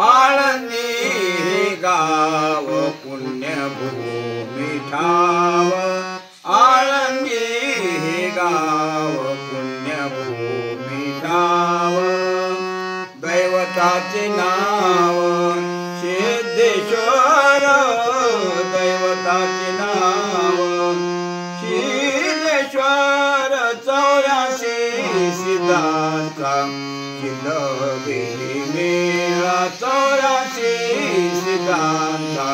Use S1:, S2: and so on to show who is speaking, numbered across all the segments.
S1: आळंदी गाव पुण्यभूमी ठाव, आळंदी गाव पुण्यभूमी ठाव, दैवताचे नाव सिद्धेश्वर, दैवताचे नाव सिद्धेश्वर, 84 सिद्धांचा सिद्धवेदी मेळा, 84 सिद्धांचा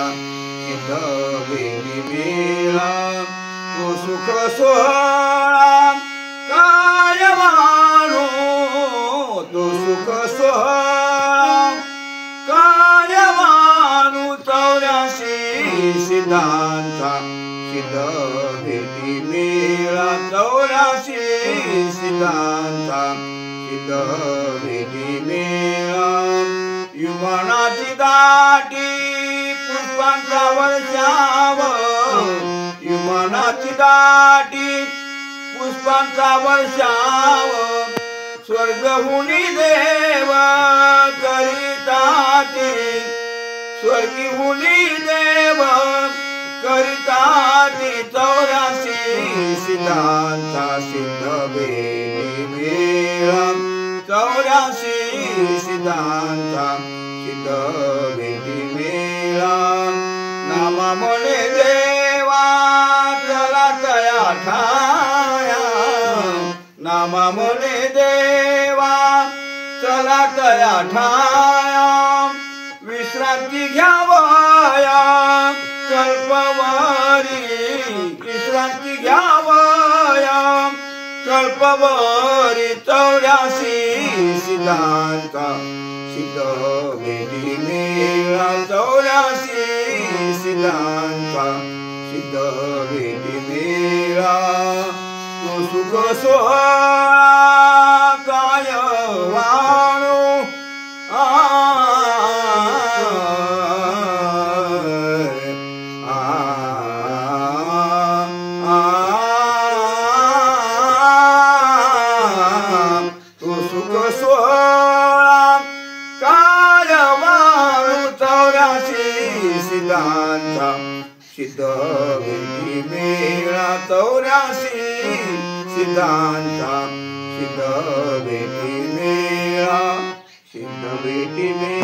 S1: सिद्धवेदी मेळा, तो सुख सोहळा काय मानू, तो सुख सोहळा काय मानू, 84 सिद्धांचा सिद्धवेदी मेळा, 84 सिद्धांचा सिद्धवेदी मेळा, युवनाची दाटी पुष्पांचा वर्षाव, युवनाची दाटी पुष्पांचा वर्षाव, स्वर्गहुनी देव करिताते, स्वर्गहुनी देव करिताते, 84 सिद्धांचा सिद्धवेदी मेळा, 84 सिद्धांचा सिद्धवेदी मेळा, नामा म्हणे देवा चला तया ठाया, नामा म्हणे देवा चला तया ठाया, विश्रांती घ्यावया कल्पवारी, विश्रांती घ्यावया कल्पवारी, 84 सिद्धांचा सिद्धवेदी मेळा, 84 सिद्धांचा सिद्धवेदी मेळा, तो सुख सोहळा काय वाणू, तो सुख सोहळा काय वाणू, 84 सिद्धांचा सिद्धवेदी मेळा, 84 सिद्धांचा सिद्धवेदी मेळा, सिद्धवेदी मेळा.